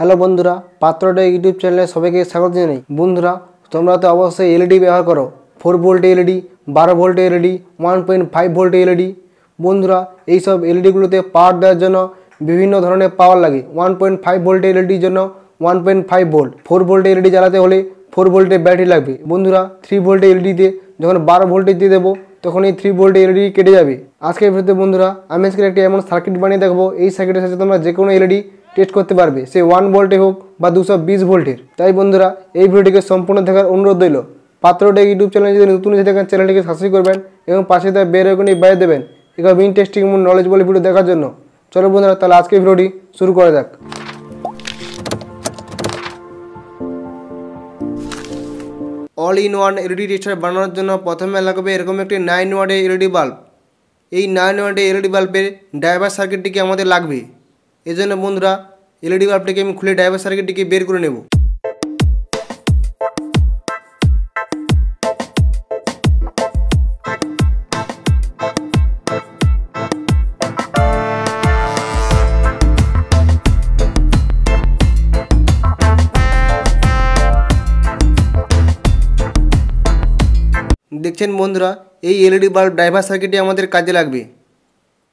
Hello বন্ধুরা, পাত্রটা YouTube চ্যানেলে সবাইকে স্বাগত জানাই। বন্ধুরা, তোমরা তো অবশ্যই এলইডি ব্যবহার করো। 4 volt LED, 12 volt LED, 1.5 volt LED. বন্ধুরা, এইসব এলইডিগুলোতে পাওয়ার দেওয়ার জন্য বিভিন্ন ধরনের পাওয়ার লাগে। 1.5 ভোল্ট এলইডির জন্য 1.5 ভোল্ট, 4 ভোল্ট এলইডি জ্বালাতে হলে 4 ভোল্টের ব্যাটারি লাগবে। বন্ধুরা, 3 ভোল্ট এলইডিতে যখন 12 ভোল্টেজ দিয়ে দেবো তখন এই 3 ভোল্ট এলইডি কেটে যাবে। আজকের ভিডিওতে বন্ধুরা আমি আজকে একটা এমন সার্কিট বানিয়ে দেখবো, এই সার্কিটের সাথে তোমরা যে কোনো এলইডি টেস্ট করতে পারবে, সে 1 ভোল্টে হোক বা 220 ভোল্টের। তাই বন্ধুরা, এই ভিডিওটিকে সম্পূর্ণ দেখার অনুরোধ রইল। পাত্রটেক ইউটিউব চ্যানেলে যদি নতুন এসে থাকেন, চ্যানেলটিকে সাবস্ক্রাইব করবেন এবং পাশে তার বেল আইকনটি বাজিয়ে দেবেন এরকম ইন্টারেস্টিং এবং নলেজবল ভিডিও দেখার জন্য। চলো বন্ধুরা, তাহলে আজকের ভিডিওটি শুরু করা যাক। All in one LED tester বানানোর জন্য প্রথমে লাগবে এরকম একটি 9 ওয়াটের এলইডি বাল্ব। এই 9 ওয়াটের এলইডি বাল্বের ড্রাইভার সার্কিটটিকে আমাদের লাগবে। এই জন্য বন্ধুরা, এলইডি বাল্বটিকে আমি খুলে ড্রাইভার সার্কিটটিকে বের করে নেব। দেখছেন বন্ধুরা, এই এলইডি বাল্ব ড্রাইভার সার্কিটে আমাদের কাজে লাগবে।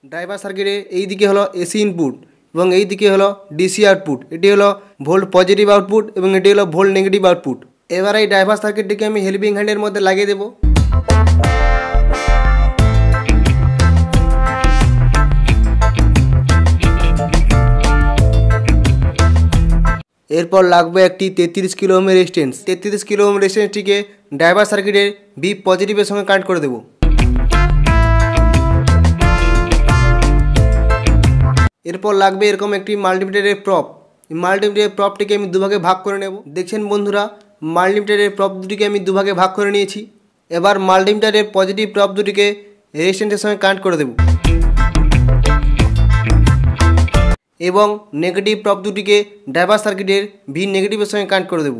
ড্রাইভার সার্কিটে এই দিকে হলো এসি ইনপুট এবং এই দিকে হলো ডিসি আউটপুট। এটি হলো ভোল্ট পজিটিভ আউটপুট এবং এটি হলো ভোল্ট নেগেটিভ আউটপুট। এবার এই ড্রাইভার সার্কিটটিকে আমি হেল্পিং হ্যান্ডের মধ্যে লাগিয়ে দেব। এরপর লাগবে একটি 33 কিলো ওহমের রেজিস্ট্যান্স। 33 কিলো ওহম রেজিস্ট্যান্সটিকে ড্রাইভার সার্কিটের বি পজিটিভের সঙ্গে কানেক্ট করে দেব। এরপর লাগবে এরকম একটি মাল্টিমিটারের প্রপ। মাল্টিমিটারের প্রপটিকে আমি দুভাগে ভাগ করে নেব। দেখছেন বন্ধুরা, মাল্টিমিটারের প্রপ দুটিকে আমি দুভাগে ভাগ করে নিয়েছি। এবার মাল্টিমিটারের পজিটিভ প্রপ দুটিকে রেজিস্ট্যান্সের সঙ্গে কানেক্ট করে দেব এবং নেগেটিভ প্রপ দুটিকে ড্রাইভার সার্কিটের ভি নেগেটিভের সঙ্গে কানেক্ট করে দেব।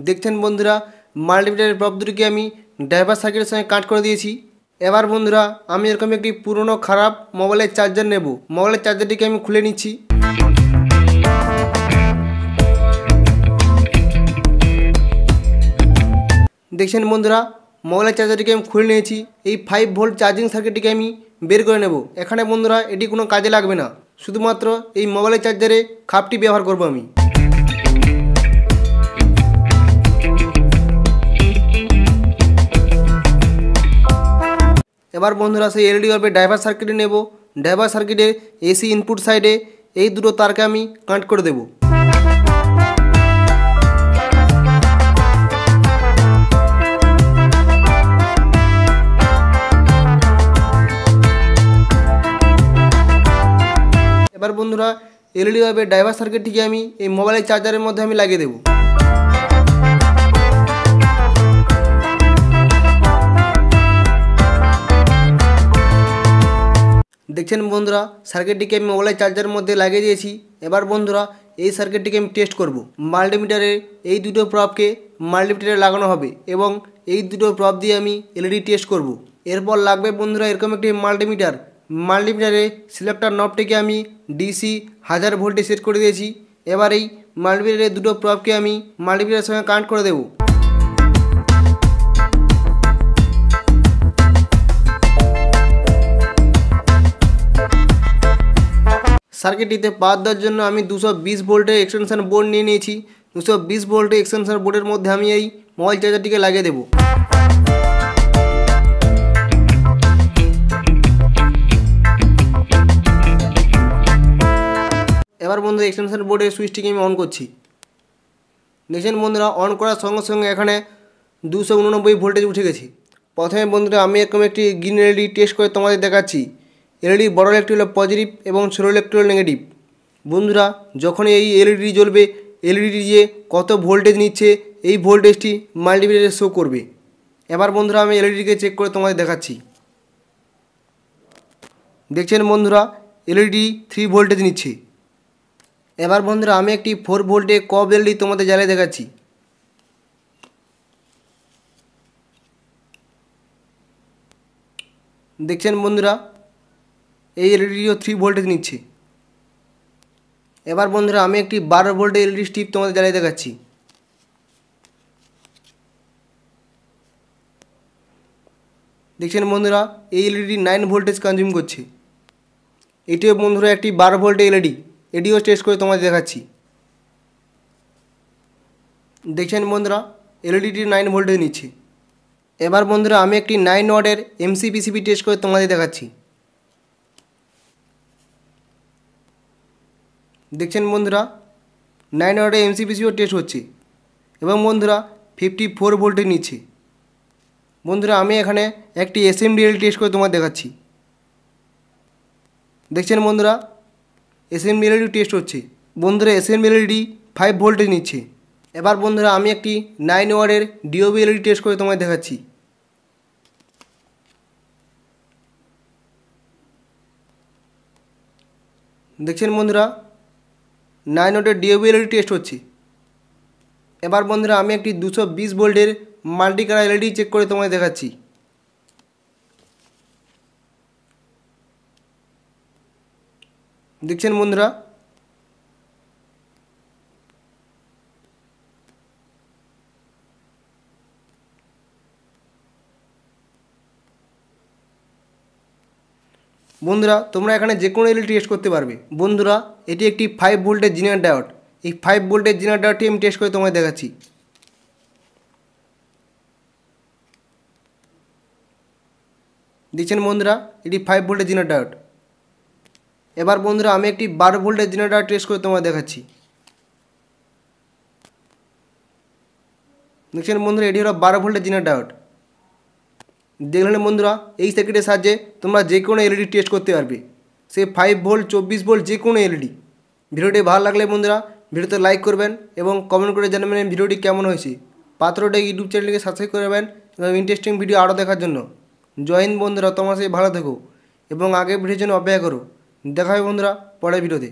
দেখছেন বন্ধুরা, মাল্টিমিটারের প্রপ দুটিকে আমি ড্রাইভার সার্কিটের সঙ্গে কানেক্ট করে দিয়েছি। এবার বন্ধুরা, আমি এরকম একটি পুরনো খারাপ মোবাইলের চার্জার নেব। মোবাইলের চার্জারটিকে আমি খুলে নিচ্ছি। দেখছেন বন্ধুরা, মোবাইলের চার্জারটিকে আমি খুলে নিয়েছি। এই 5 ভোল্ট চার্জিং সার্কিটটিকে আমি বের করে নেব। এখানে বন্ধুরা এটি কোনো কাজে লাগবে না, শুধুমাত্র এই মোবাইলের চার্জারে খাপটি ব্যবহার করব আমি। এবার বন্ধুরা, সেই এলইডি বাল্বের ড্রাইভার সার্কিটে নেব। ড্রাইভার সার্কিটের এসি ইনপুট সাইডে এই দুটো তারকে আমি কানেক্ট করে দেব। এবার বন্ধুরা, এলইডি বাল্বের ড্রাইভার সার্কিটটিকে আমি এই মোবাইলের চার্জারের মধ্যে আমি লাগিয়ে দেব। দেখছেন বন্ধুরা, সার্কিটটিকে আমি মোবাইলের চার্জারের মধ্যে লাগিয়ে দিয়েছি। এবার বন্ধুরা, এই সার্কিটটিকে আমি টেস্ট করব। মাল্টিমিটারের এই দুটো প্রপকে মাল্টিমিটারে লাগানো হবে এবং এই দুটো প্রপ দিয়ে আমি এলইডি টেস্ট করব। এরপর লাগবে বন্ধুরা এরকম একটি মাল্টিমিটার। মাল্টিমিটারে সিলেক্টর নবটিকে আমি ডিসি 1000 ভোল্টে সেট করে দিয়েছি। এবার এই মাল্টিমিটারের দুটো প্রপকে আমি মাল্টিমিটারের সঙ্গে কানেক্ট করে দেব। সার্কিটটিতে পাওয়ার দেওয়ার জন্য আমি 220 ভোল্টের এক্সটেনশন বোর্ড নিয়ে নিয়েছি। 220 ভোল্টের এক্সটেনশন বোর্ডের মধ্যে আমি এই মোবাইল চার্জারটিকে লাগিয়ে দেব। এবার বন্ধুরা, এক্সটেনশন বোর্ডের সুইচটিকে আমি অন করছি। দেখছেন বন্ধুরা, অন করার সঙ্গে সঙ্গে এখানে 289 ভোল্টেজ উঠে গেছে। প্রথমে বন্ধুরা, আমি এরকম একটি গ্রিন এলইডি টেস্ট করে তোমাদের দেখাচ্ছি। এলইডি বড় একটি হলো পজিটিভ এবং ছোটো একটি হলো নেগেটিভ। বন্ধুরা, যখন এই এলইডি জ্বলবে, এলইডি যে কত ভোল্টেজ নিচ্ছে এই ভোল্টেজটি মাল্টিমিটারে শো করবে। এবার বন্ধুরা, আমি এলইডিকে চেক করে তোমাদের দেখাচ্ছি। দেখছেন বন্ধুরা, এলইডি 3 ভোল্টেজ নিচ্ছে। এবার বন্ধুরা, আমি একটি 4 ভোল্টে কব এলইডি তোমাদের জ্বালিয়ে দেখাচ্ছি। দেখছেন বন্ধুরা, এই এলইডিও 3 ভোল্টেজ নিচ্ছে। এবার বন্ধুরা আমি একটি 12 ভোল্টের এলইডি স্ট্রিপ তোমাদের জ্বালিয়ে দেখাচ্ছি। দেখছেন বন্ধুরা, এই এলইডি 9 ভোল্টেজ কনজিউম করছে। এটিও বন্ধুরা একটি 12 ভোল্টের এলইডি, এটিও টেস্ট করে তোমাদের দেখাচ্ছি। দেখছেন বন্ধুরা, এলইডিটি 9 ভোল্টেজ নিচ্ছে। এবার বন্ধুরা আমি একটি 9 ওয়াটের এমসিপিসিবি টেস্ট করে তোমাদের দেখাচ্ছি। দেখছেন বন্ধুরা, 9 ওয়াটের এমসিপিসিবিও টেস্ট হচ্ছে এবং বন্ধুরা 54 ভোল্টেজ নিচ্ছে। বন্ধুরা আমি এখানে একটি এসএমডিএল টেস্ট করে তোমাদের দেখাচ্ছি। দেখছেন বন্ধুরা, এসএমডিএলডি টেস্ট হচ্ছে। বন্ধুরা এসএমডিএলডি 5 ভোল্টেজ নিচ্ছে। এবার বন্ধুরা আমি একটি 9 ওয়াটের ডিওবি এলইডি টেস্ট করে তোমাদের দেখাচ্ছি। দেখছেন বন্ধুরা, 9 ওয়াটের ডিওবি এলইডি টেস্ট হচ্ছে। এবার বন্ধুরা আমি একটি 220 ভোল্টের মাল্টি কালার এলইডি চেক করে তোমাদের দেখাচ্ছি। দেখছেন বন্ধুরা, বন্ধুরা তোমরা এখানে যে কোনো এলইডি টেস্ট করতে পারবে। বন্ধুরা এটি একটি 5 ভোল্টের জিনার ডায়োড। এই 5 ভোল্টের জিনার ডায়োডটি আমি টেস্ট করে তোমাদের দেখাচ্ছি। দেখছেন বন্ধুরা, এটি 5 ভোল্টের জিনার ডায়োড। এবার বন্ধুরা আমি একটি 12 ভোল্টের জিনার ডায়োড টেস্ট করে তোমাদের দেখাচ্ছি। দেখছেন বন্ধুরা, এটি হলো 12 ভোল্টের জিনার ডায়োড। দেখলেন বন্ধুরা, এই সার্কিটের সাহায্যে তোমরা যে কোনো এলইডি টেস্ট করতে পারবে, সে 5 ভোল্ট 24 ভোল্ট যে কোনো এলইডি। ভিডিওটি ভালো লাগলে বন্ধুরা ভিডিওতে লাইক করবেন এবং কমেন্ট করে জানাবেন ভিডিওটি কেমন হয়েছে। পাত্রটেক ইউটিউব চ্যানেলকে সাবস্ক্রাইব করবেন এবং ইন্টারেস্টিং ভিডিও আরও দেখার জন্য। জয় হিন্দ বন্ধুরা, তোমার সাথে ভালো থেকো এবং আগের ভিডিওর জন্য অপেক্ষা করো। দেখা হবে বন্ধুরা পরের ভিডিওতে।